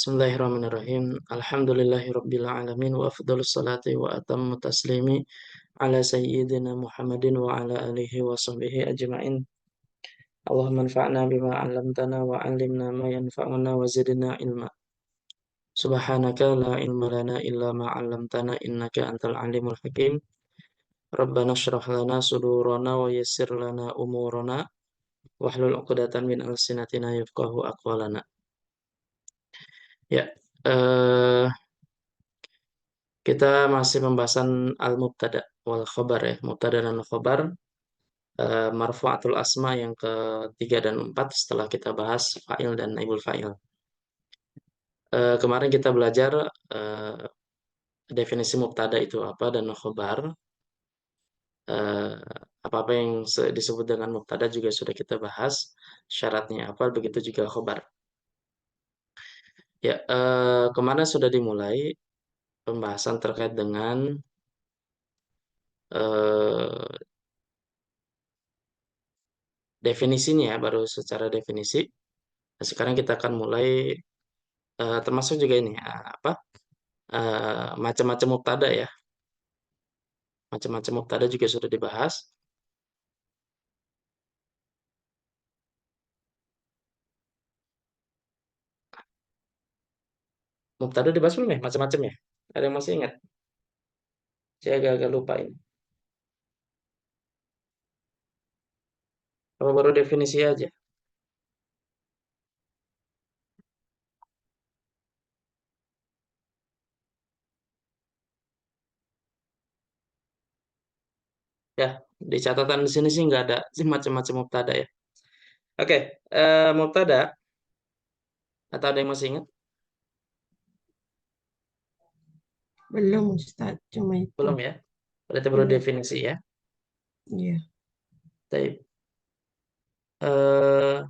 Bismillahirrahmanirrahim. Alhamdulillahirabbil alamin wa afdhalus salati wa atammu taslimi ala sayyidina Muhammadin wa ala alihi wa sahbihi ajma'in. Allahumma anfa'na bima 'allamtana wa 'allimna ma yanfa'una wa zidna ilma. Subhanaka la ilma lana illa ma 'allamtana innaka antal alimul hakim. Rabbana shrah lana sudurana wa yassir lana umurana wahlul 'uqdatam min alsinatina yafqahu aqwalana. Ya, eh kita masih pembahasan al-mubtada wal khobar ya, mubtada dan khobar, marfu'atul asma yang ketiga dan empat setelah kita bahas fa'il dan naibul fa'il. Kemarin kita belajar eh, definisi mubtada itu apa dan khobar. Eh, Apa-apa yang disebut dengan mubtada juga sudah kita bahas, syaratnya apa, begitu juga khobar. Ya, kemarin sudah dimulai pembahasan terkait dengan eh, definisinya, baru secara definisi. Nah, sekarang kita akan mulai termasuk juga ini apa macam-macam mubtada ya. Macam-macam mubtada juga sudah dibahas. Mubtada dibahas belum ya? Macam-macam ya. Ada yang masih ingat? Saya agak-agak lupa ini. Apa baru definisi aja? Ya, di catatan di sini sih nggak ada sih macam-macam mubtada ya. Oke, mubtada atau ada yang masih ingat? Belum Ustaz, cuma itu. Belum ya? Berarti baru Iya, definisi ya. iya. Baik. Eh,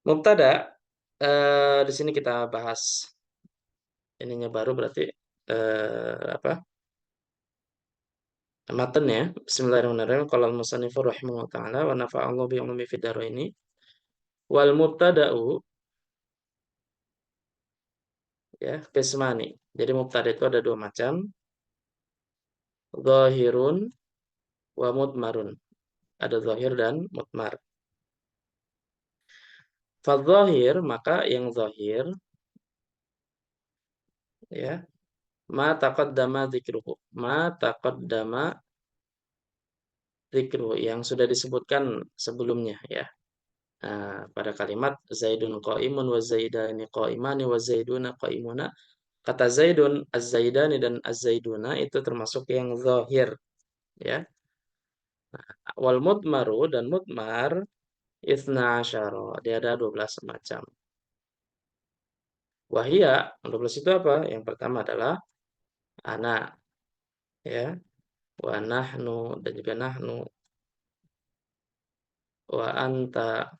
Mubtada di sini kita bahas ininya baru berarti apa? Matanya. Bismillahirrahmanirrahim. Qala al-musannifu rahimahullah taala wa nafa'allahu bi ulumi fid dharaini. Wal mubtada'u ya qismani. Jadi mubtada itu ada dua macam, zahirun wa mudmarun. Ada zahir dan mudmar. Fadzahir maka yang zahir ya ma taqaddama dzikruhu. Ma taqaddama dzikruhu yang sudah disebutkan sebelumnya ya. Pada kalimat Zaidun qa'imun wa Zaidani qa'imani wa Zaiduna qa'imuna. Kata Zaidun, Az-Zaidani dan Az-Zaiduna itu termasuk yang zahir ya. Wal mudmaru dan mudmar itsna asyara. Dia ada 12 macam. Wahia 12 itu apa? Yang pertama adalah ana ya, wa nahnu dan juga nahnu, wa anta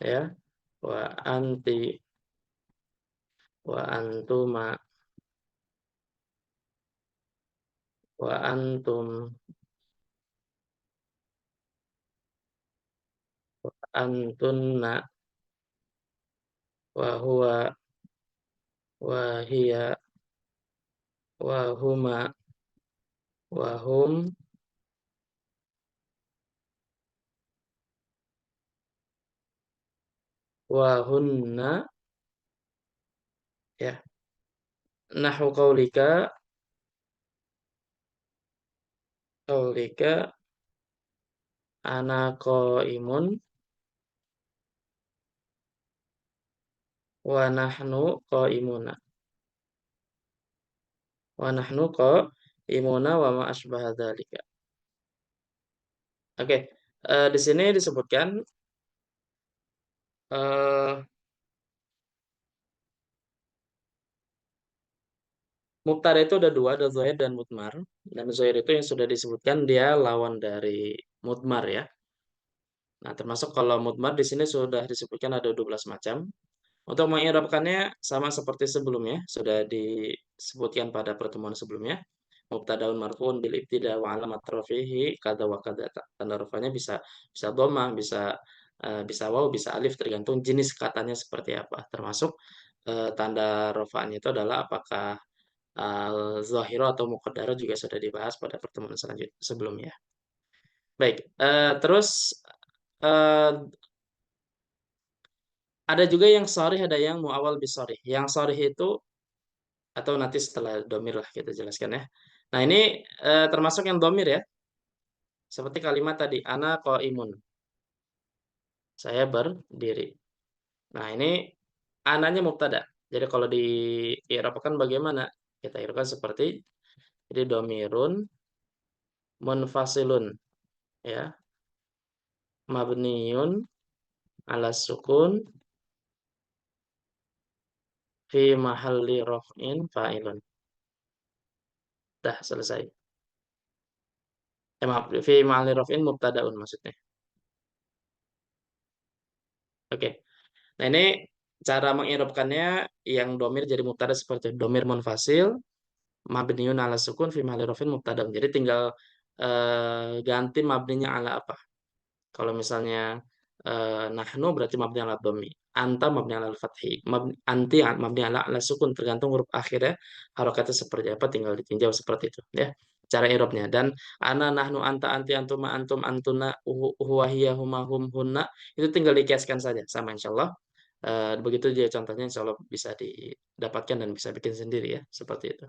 ya, wa anti, wa antuma, wa antum, antunna, wa huwa, wa hiya, wa huma, wa hum, wa hunna ya. Nahu qaulika ana qaimun wa nahnu qaimuna. Wa nahnu qaimuna wa ma asbaha dzalika. Oke, di sini disebutkan eh mubtada itu ada dua, ada zahir dan mudmar. Dan zahir itu yang sudah disebutkan dia lawan dari mudmar ya. Nah, termasuk kalau mudmar di sini sudah disebutkan ada 12 macam. Untuk mengirabkannya sama seperti sebelumnya, sudah disebutkan pada pertemuan sebelumnya. Mubtadaun marfu'un bil ibtida wa alamat rafihi kada wa kada. Tanda rafanya bisa bisa dhammah, bisa bisa waw, bisa alif, tergantung jenis katanya seperti apa. Termasuk tanda rofa'nya itu adalah apakah zahiro atau muqaddaro juga sudah dibahas pada pertemuan selanjutnya sebelumnya. Baik, terus eh, ada juga yang sharih, ada yang muawal bisorih. Yang sharih itu atau nanti setelah domir lah kita jelaskan ya. Nah ini termasuk yang domir ya, seperti kalimat tadi, ana qaimun, saya berdiri. Nah ini ananya mubtada. Jadi kalau di i'rabkan bagaimana? Kita i'rabkan seperti jadi domirun munfasilun ya, mabniun ala sukun fi mahalli raf'in fa'ilun. Dah selesai. Maaf, fi mahalli raf'in mubtadaun maksudnya. Oke. Nah, ini cara mengirobkannya yang domir jadi mubtada seperti domir munfasil, mabniun ala sukun fi mahalli raf'in mubtada. Jadi tinggal ganti mabninya ala apa. Kalau misalnya nahnu berarti mabni ala dhammi. Anta mabni ala al-fathi. Anti mabni ala sukun. Tergantung huruf akhirnya harokatnya seperti apa tinggal ditinjau seperti itu ya. Cara irobnya. Dan ana, nahnu, anta, anti, antuma, antum, antuna, huwa, hiya, huma, hum, hunna itu tinggal dikiaskan saja sama insyaallah. Begitu dia contohnya insyaallah bisa didapatkan dan bisa bikin sendiri ya seperti itu.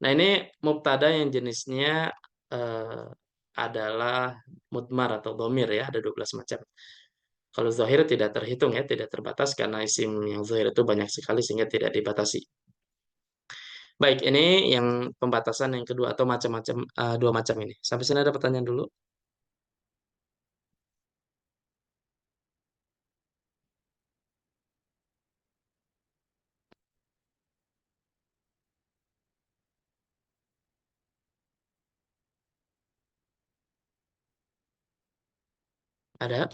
Nah ini mubtada yang jenisnya eh, adalah mudmar atau domir ya, ada 12 macam. Kalau zahir tidak terhitung ya, tidak terbatas karena isim yang zahir itu banyak sekali sehingga tidak dibatasi. Baik, ini yang pembatasan yang kedua atau macam-macam dua macam ini. Sampai sini ada pertanyaan dulu? Ada?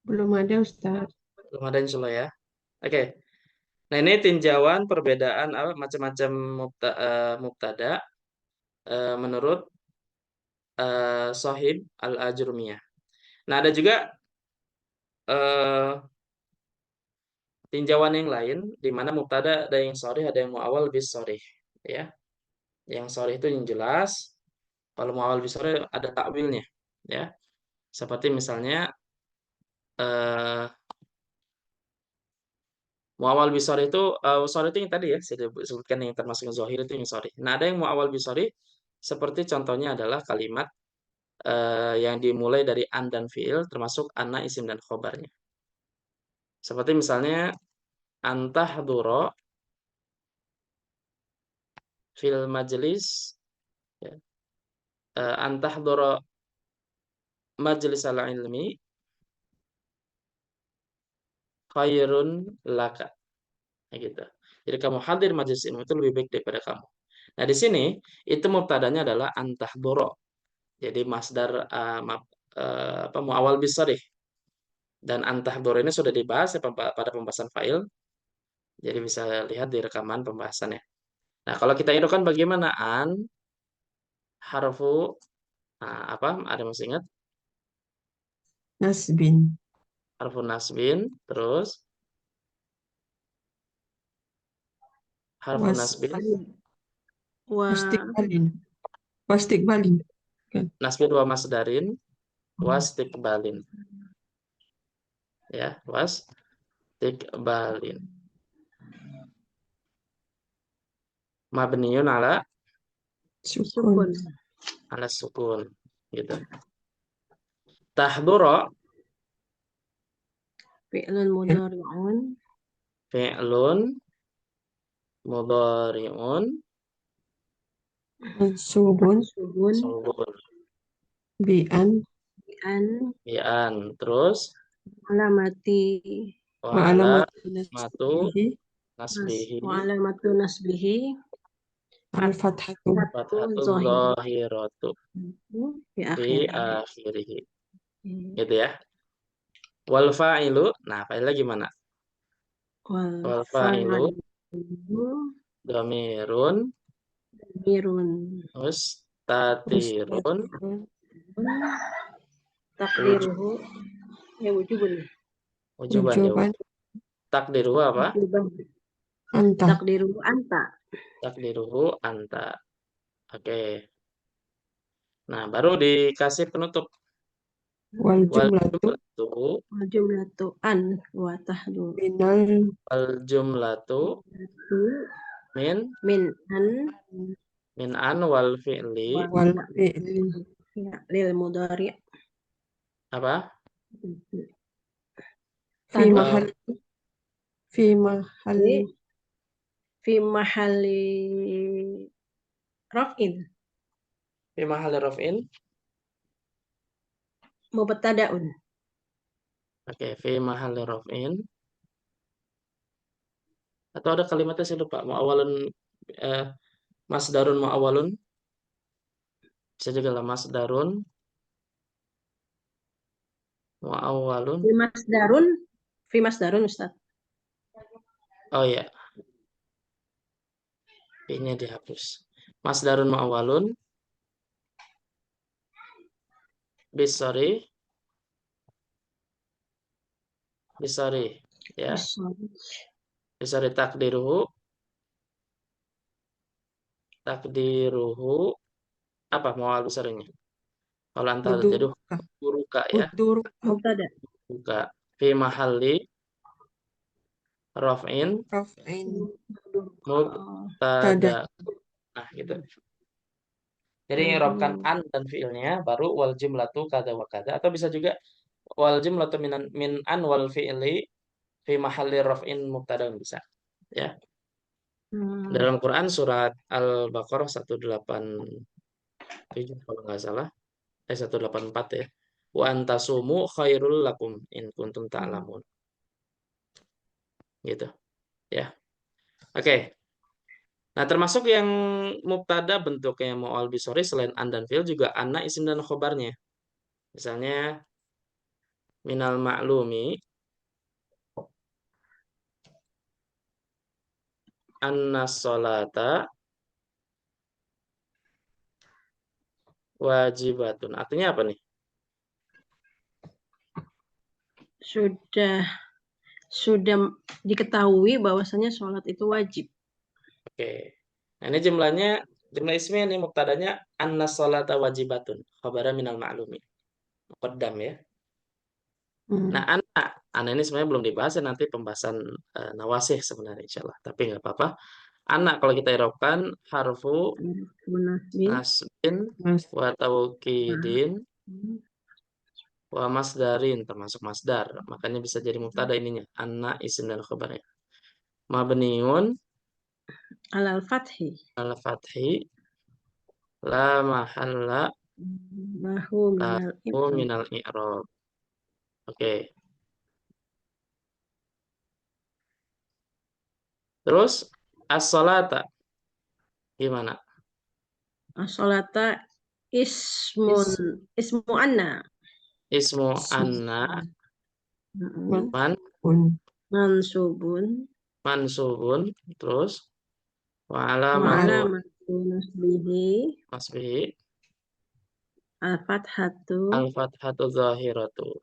Belum ada Ustaz. Belum ada insyaallah ya. Oke. Nah, ini tinjauan perbedaan apa macam-macam mubtada menurut Sahib Al-Ajrumiyah. Nah, ada juga eh, tinjauan yang lain di mana mubtada ada yang sharih, ada yang muawwal bis sharih ya. Yang sharih itu yang jelas, kalau muawwal bis sharih ada takwilnya ya. Seperti misalnya eh muawwal bis sharih itu sharih itu yang tadi ya saya sebutkan yang termasuk yang zahir itu yang sharih. Nah, ada yang muawwal bis sharih seperti contohnya adalah kalimat yang dimulai dari an dan fiil termasuk anna isim dan khobarnya. Seperti misalnya antahduro fil majlis ya. Antahduro majlis al ilmi khairun laka. Kayak gitu. Jadi kamu hadir majelis ilmu itu lebih baik daripada kamu. Nah, di sini itu mubtadanya adalah antahduro. Jadi masdar apa muawwal bisarih. Dan antahduro ini sudah dibahas ya, pada pembahasan file. Jadi bisa lihat di rekaman pembahasannya. Nah, kalau kita itu kan bagaimana harfu apa? Ada masih ingat? Nasbin. Harfu nasbin, terus harfu Was. nasbin, wa Wastikbalin. Wastikbalin. Kan? nasbin wa masdarin, wastikbalin. Ya, wastikbalin. Mabniun Sukun. ala sukun gitu. Tahdura fi'lun mudhari'un fi'lun mudhari'un Mansubun. mansubun subun Bi'an. an bi'an terus alamati wa Wa ala alamatu matu nasbihi. nasbihi wa alamatu nasbihi Al-fathatu. fathatu zahir zahiratu fi fi akhir akhirih gitu ya. Wal fa'ilu, nah fa'ilnya gimana? wal Wal fa'ilu fa'il Dhamirun mirun. mustatirun Takdiruhu. Ya wujubun. wujuban ya. Wujuban Takdiruhu apa? Wujuban. anta. Takdiruhu anta. Takdiruhu anta. Oke. Nah, baru dikasih penutup. Wal Wal jumlatu jumlatu Wal jumlatu an wa tahdu. minal wal jumlatu min Min an wal fi'li wal fi'li lil mudhari. apa? fi Tadi. mahal fi mahal Fi mahali raf'in. Fi mahalli raf'in. Mubtada'un. Oke, fi mahalli raf'in. Atau ada kalimatnya saya lupa. Mu'awwalun masdarun mu'awwalun. Bisa juga lah masdarun mu'awwalun. Fi masdarun Ustaz. Oh iya, P-nya dihapus. Masdarun mu'awwalun bisari ya. Bisari takdiruhu apa mu'awwal besarnya? Kalau antara jadi uduruka buruka ya. uduruka Mubtada. Buka fi mahalli raf'in raf'in mubtada. tada Nah, gitu. Jadi i'rabkan an dan fiilnya baru wal jumlatu kada wa kada atau bisa juga wal jumlatu min an wal fi'li fi mahalli raf'in mubtada bisa. Ya. Dalam Quran surat Al-Baqarah 187 kalau nggak salah. 184 ya. Wa antasumu khairul lakum in kuntum ta'lamun. Gitu. Ya. Oke. Nah, termasuk yang mubtada bentuknya mu'al bisori selain an dan fi'il juga anna isim dan khobarnya. Misalnya minal ma'lumi anna sholata wajibatun. Artinya apa nih? Sudah diketahui bahwasanya sholat itu wajib. Oke. Nah, ini jumlah ismiyah nih mubtadanya anna sholata wajibatun. Khabara minal ma'lumi. Muqaddam ya. Nah, anak ini sebenarnya belum dibahas ya, nanti pembahasan nawasih sebenarnya insyaallah. Tapi nggak apa-apa. Anak kalau kita irobkan harfu nasbin wa taukidin wa masdarin termasuk masdar. Makanya bisa jadi mubtada ininya. Anak isim dan khabarnya. Mabniun Alal fathi. al fathi la mahalla Lahu minal i'rab. Oke. Terus as-salata gimana? As-sholata ismu anna. Ismu anna man Mansubun. mansubun terus wa Wa alamatu alamatu nasbihi masbihi al-fathatu al-fathatu zahiratu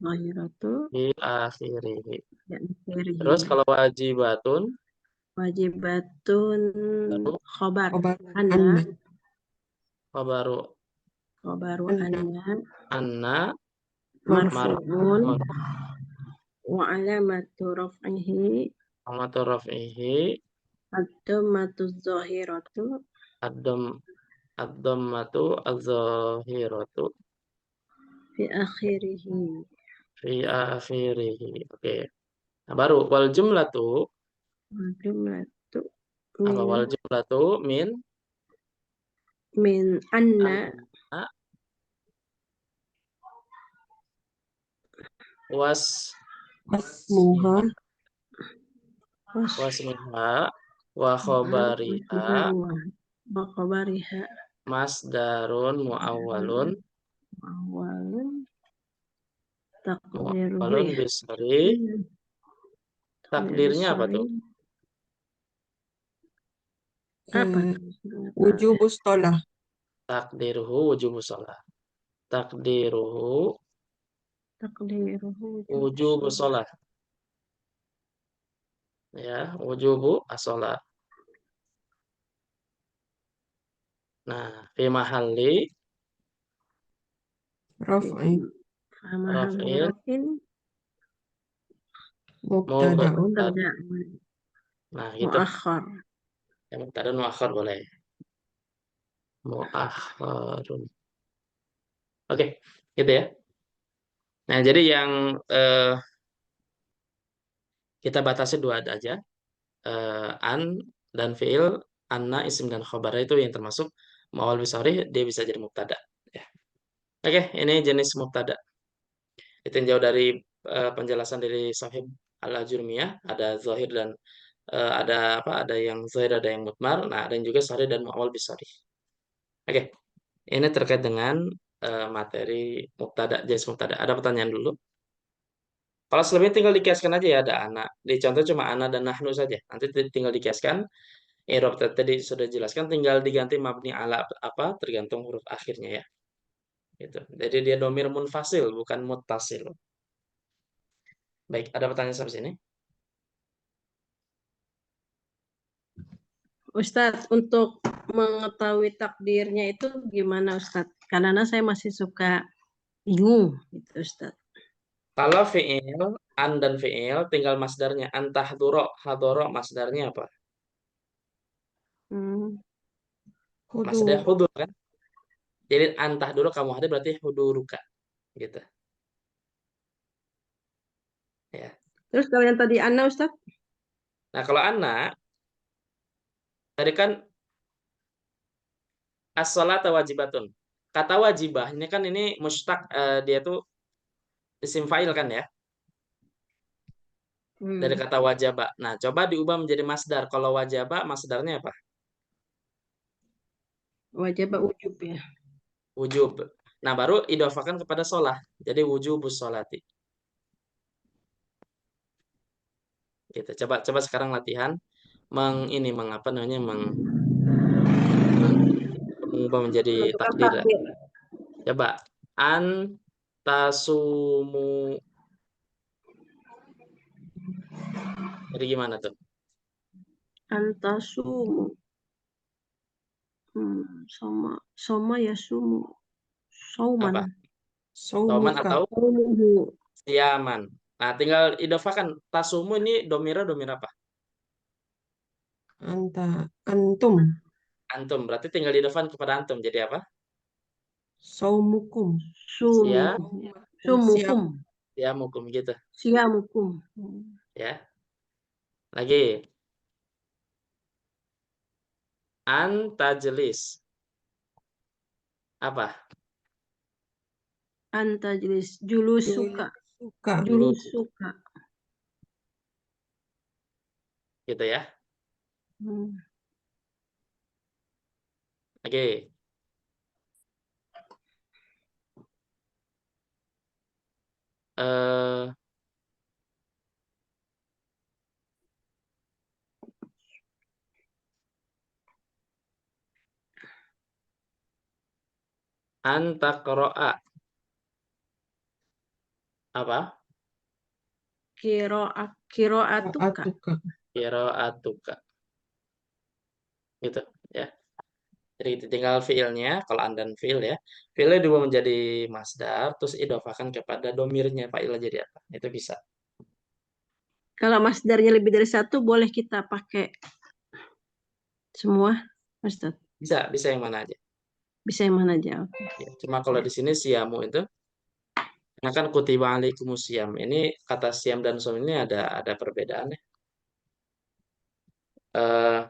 zahiratu di akhirih. ya akhirih. Terus kalau wajibatun Wajibatun baru khobar khobar anna. khabaru Khobaru anna marfu'un marfu'un wa alamatu raf'ihi alamatu raf'ihi ad-dhammatu zahiratu ad-dham ad-dhammatu az-zahiratu fi akhirih. fi akhirih. Oke. Nah, baru wal jumlatu Jumlatu apa wal jumlatu min anna anna was wasmuha wasmiha wa khabariha wa khabariha masdarun muawwalun awalun muawwalun takdiruhu bisri. Takdirnya apa tuh? Apa Eh, tuh? wujubus sholah. Takdiruhu wujubus sholat. Takdiruhu Takdiruhu wujubus sholat. Ya, wujubu as-sholat. Nah, fi mahalli Raf'i. Famahal raf'in rafin Mubtada'un. mubtada. mubtada Nah, gitu. muakhar. Yang mubtada muakhar boleh. Muakharun. Oke, gitu ya. Nah, jadi yang kita batasi dua aja. An dan fiil, anna, isim dan khobar itu yang termasuk mawal bisarih, dia bisa jadi mubtada. Ya. Oke, ini jenis mubtada. Ditinjau dari penjelasan dari Sahib Al-Ajurmiyah, ada zahir dan ada apa? Ada yang zahir, ada yang mutmar. Nah, ada yang juga sarih dan mawal bisarih. Oke, ini terkait dengan materi mubtada, jenis mubtada. Ada pertanyaan dulu? Kalau selebihnya tinggal dikiaskan aja ya, ada anak. Di contoh cuma anak dan nahnu saja. Nanti tinggal dikiaskan. I'rab tadi sudah jelaskan, tinggal diganti mabni ala apa tergantung huruf akhirnya ya. Gitu. Jadi dia domir munfasil bukan muttasil. Baik, ada pertanyaan sampai sini? Ustadz, untuk mengetahui takdirnya itu gimana Ustadz? Karena saya masih suka bingung gitu Ustadz. Kalau fi'il, an dan fi'il tinggal masdarnya. Antahduro, hadoro masdarnya apa? Hmm. Masdarnya Hudur. hudur kan? Jadi antahduro kamu hadir berarti huduruka gitu. Ya. Terus kalau yang tadi Ana Ustadz? Nah, kalau anak tadi kan as-sholata wajibatun. Kata wajibah ini kan ini mustaq, dia tuh isim fa'il kan ya, dari Hmm. kata wajaba. Nah, coba diubah menjadi masdar. Kalau wajaba masdarnya apa? Wajib ujub ya. Wujub. Nah, baru idofakan kepada sholah. Jadi wujubus sholati. Gitu. Coba coba sekarang latihan ini mengapa namanya mengubah menjadi Menentukan takdir. takdir. Coba an tasumu. Jadi gimana tuh? Antasumu. Sama sama ya sumu. Sauman. Apa? Toman Saumuka. atau Saumuhu. siaman. Nah, tinggal idofakan tasumu ini domir apa? Anta. Antum. Antum. Berarti tinggal idofakan kepada antum. Jadi apa? Saumukum. Sia, Sumukum. Siap. Sumukum. siamukum gitu. Siamukum. Ya. Lagi. Antajlis. Apa? Antajlis. Julusuka. Julus suka. Dulu Julusuka. gitu ya. Hmm. Oke. Eh antaqra'a apa? Kiroatuka. Ra'atuka. Qira'atuka. Gitu ya. Jadi itu tinggal fiilnya, kalau an dan fiil ya. Fiilnya diubah menjadi masdar, terus idofakan kepada domirnya fa'il jadi apa? Itu bisa. Kalau masdarnya lebih dari satu, boleh kita pakai semua, Ustaz. Bisa, bisa yang mana aja. Bisa yang mana aja. Oke. Ya, cuma kalau di sini siamu itu, karena kan kutiba alaikumus siam. Ini kata siam dan som ini ada perbedaannya. Eh,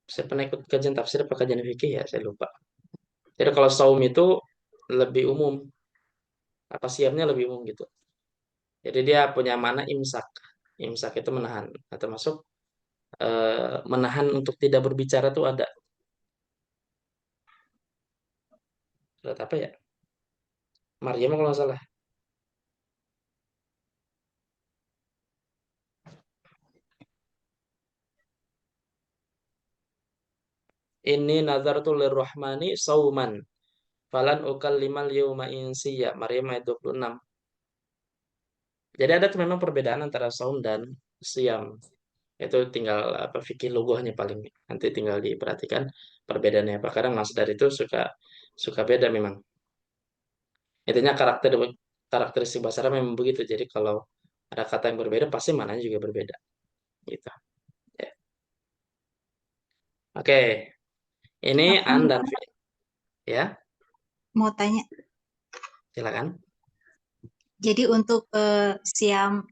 saya pernah ikut kajian tafsir apa kajian fikih ya, saya lupa. Jadi kalau saum itu lebih umum, apa siamnya lebih umum gitu. Jadi dia punya mana imsak. Imsak itu menahan, atau masuk menahan untuk tidak berbicara tuh ada. Surat apa ya? Maryam kalau nggak salah. Inni nazartu lirrahmani sauman falan ukallimal yauma insiya. Maryam ayat 26. Jadi ada memang perbedaan antara saum dan siam. Itu tinggal apa fikih lughahnya paling nanti tinggal diperhatikan perbedaannya apa. Kadang masdar itu suka suka beda memang. Intinya karakteristik bahasa Arab memang begitu. Jadi kalau ada kata yang berbeda pasti maknanya juga berbeda. Gitu. Ya. Oke, ini Tapi an dan fi. Ya, mau tanya, silakan. jadi untuk siam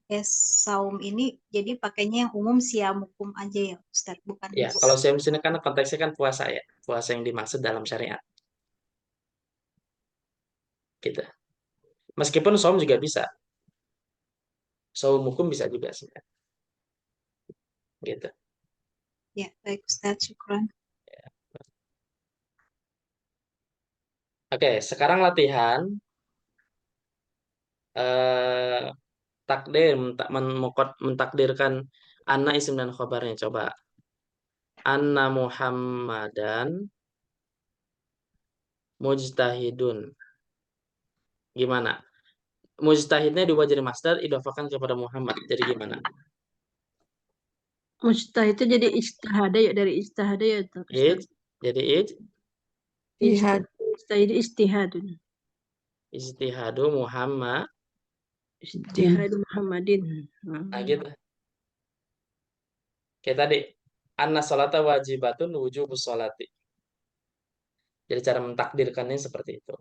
saum ini, jadi pakainya yang umum siam hukum aja ya, Ustaz, bukan Ya, kalau siam sini kan konteksnya kan puasa ya, puasa yang dimaksud dalam syariat. Gitu. Meskipun saum juga bisa, saum hukum bisa juga sebenarnya. Gitu. ya. Baik Ustaz, syukran. Oke, sekarang latihan eh, takdir mentakdirkan anna isim dan khobarnya. Coba. Anna Muhammadan mujtahidun. Gimana? Mujtahidnya diubah jadi masdar, idofakan kepada Muhammad. Jadi gimana? Mujtahid itu jadi istihada ya, dari istihada ya Ustaz. Ij, jadi Jihad. Istihad istihadun. ijtihadu Muhammad. Istihad Muhammadin. Nah gitu. Kayak tadi. Anna sholata wajibatun wujubus sholati. Jadi cara mentakdirkannya seperti itu.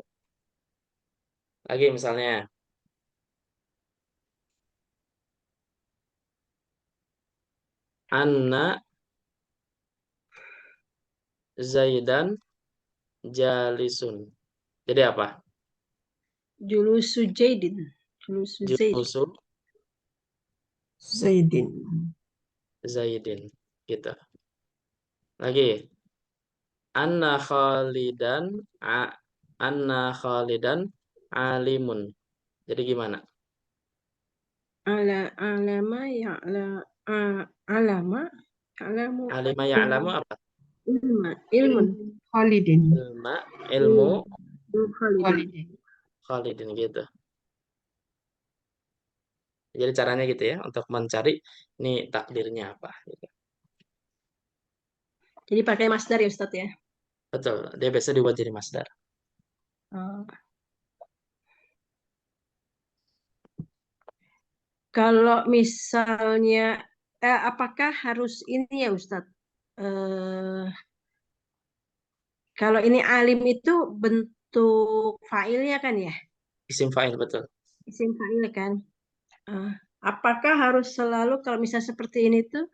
Lagi misalnya. Anna Zaidan jalisun. Jadi apa? Julusu Jaidin. Julusu Zaid. Julusu Zaidin. Zaidin. Gitu. Lagi. Anna Khalidan Anna Khalidan alimun. Jadi gimana? Alama alama alamu Alima ya'lamu apa? ilmun Khalidin. Ilmu Khalidin. Khalidin. Khalidin gitu. Jadi caranya gitu ya untuk mencari nih takdirnya apa gitu. Jadi pakai masdar ya Ustadz ya. Betul, dia biasa dibuat jadi masdar. Oh. Kalau misalnya apakah harus ini ya Ustadz? Kalau ini alim itu bentuk fa'ilnya kan ya? Isim fa'il betul. Isim fa'il kan? Eh, apakah harus selalu kalau misalnya seperti ini tuh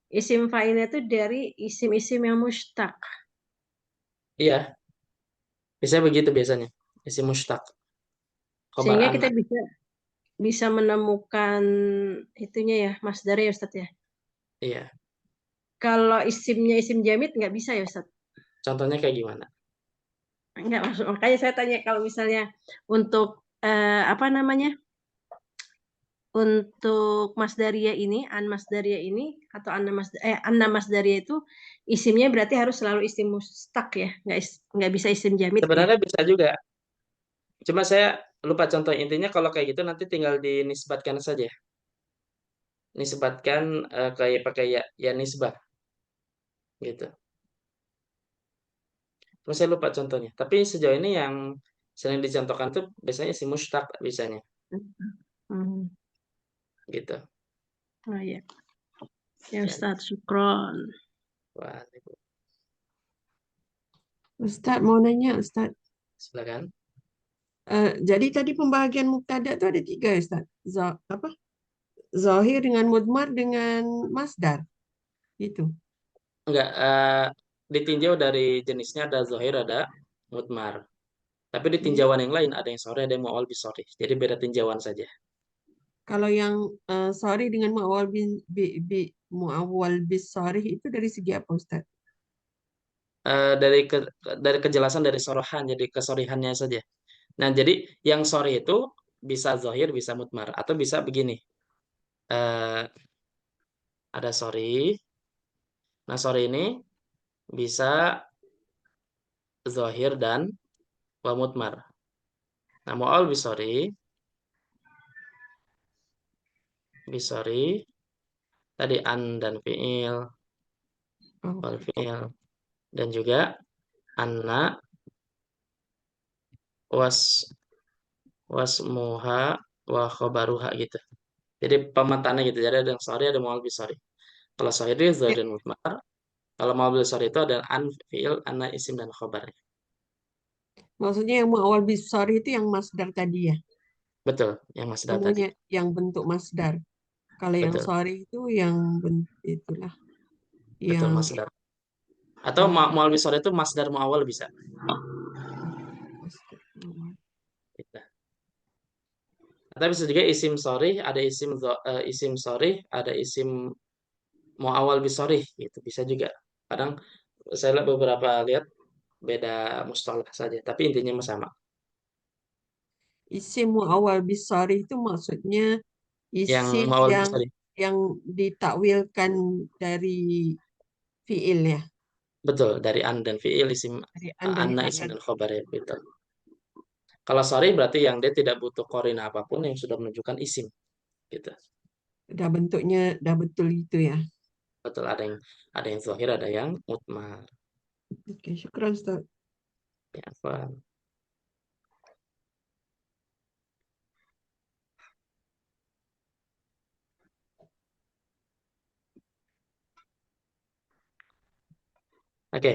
isim fa'ilnya itu dari isim-isim yang mustaq? Iya, biasanya begitu biasanya. Isim mustaq. Khobar Sehingga kita anna. bisa menemukan itunya ya, masdarnya ya Ustadz ya. Iya. Kalau isimnya isim jamid nggak bisa ya Ustadz? Contohnya kayak gimana? Nggak masuk. Makanya saya tanya kalau misalnya untuk apa namanya? Untuk masdaria ini, an masdaria ini atau anna masdaria itu isimnya berarti harus selalu isim mustaq ya, nggak bisa isim jamid ya. Sebenarnya bisa juga. Cuma saya lupa contoh intinya kalau kayak gitu nanti tinggal dinisbatkan saja. Nisbatkan kayak pakai ya nisbah gitu. Terus saya lupa contohnya. Tapi sejauh ini yang sering dicontohkan tuh biasanya si mustaq bisanya Hmm. gitu. Oh ya, ya Ustaz, syukron. Wah, Ustaz mau nanya Ustaz. silakan. Jadi tadi pembahagian mubtada itu ada 3 ya Ustaz. Apa? Zahir dengan mudmar dengan masdar. Itu. Enggak, ditinjau dari jenisnya ada zahir, ada mudmar. Tapi di tinjauan yang lain ada yang sore, ada yang mu'awwal bisori. Jadi beda tinjauan saja. Kalau yang sorry dengan muawwal bis sorry itu dari segi apa Ustaz? Dari kejelasan dari sorohan, jadi kesorihannya saja. Nah, jadi yang sore itu bisa zahir, bisa mudmar. Atau bisa begini. Eh, ada sorry. Nah, sorry ini bisa zahir dan wa mudmar. Nah, mu'awwal bisori tadi an dan fi'il, Oh, wal fi'il, dan juga anna wasmuha wa khobaruha gitu. Jadi pemataannya gitu. Jadi ada yang sorry, ada mu'awwal bisori. Kalau sorry itu zahir ya, dan mudmar. Kalau mu'awwal bisori itu ada an, fi'il, anna, isim, dan khobar. maksudnya yang awal besar itu yang masdar tadi ya, Betul, yang masdar tadi. semuanya yang bentuk masdar. Kalau yang Betul, sorry itu yang itulah betul yang masdar. Atau mu'awwal bisori itu masdar mu'awwal bisa. masdar awal. Gitu. Atau bisa juga isim sorry, ada isim sorry, ada isim mu'awwal bisori gitu. Bisa juga. Kadang saya lihat beberapa beda mustalah saja, tapi intinya sama. Isim awal besar itu maksudnya Yang isim mu'awwal bisori. yang ditakwilkan dari fiil ya, Betul, dari an dan fi'il, isim dari an dan anna, isim fiil. dan khobar ya. Betul. Kalau sorry berarti yang dia tidak butuh korina apapun yang sudah menunjukkan isim. Gitu. Udah bentuknya udah betul itu ya. Betul, ada yang zahir, ada yang mudmar. Oke, syukran Ustaz. Ya, Afwan. Oke.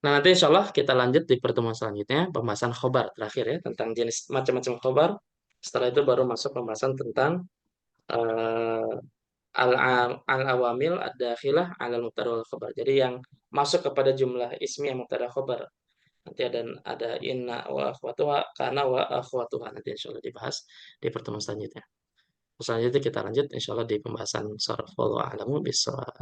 Nah, nanti insya Allah kita lanjut di pertemuan selanjutnya, pembahasan khobar terakhir ya, tentang jenis macam-macam khobar. Setelah itu baru masuk pembahasan tentang eh, al-awamil ad-dakhilah alal mubtada wal khobar. Jadi yang masuk kepada jumlah ismi yang mubtada khobar. Nanti ada inna wa akhwatuha, kana wa akhwatuha. Nanti insya Allah dibahas di pertemuan selanjutnya. Selanjutnya kita lanjut insya Allah di pembahasan sarf. Wallahu a'lamu bishawab.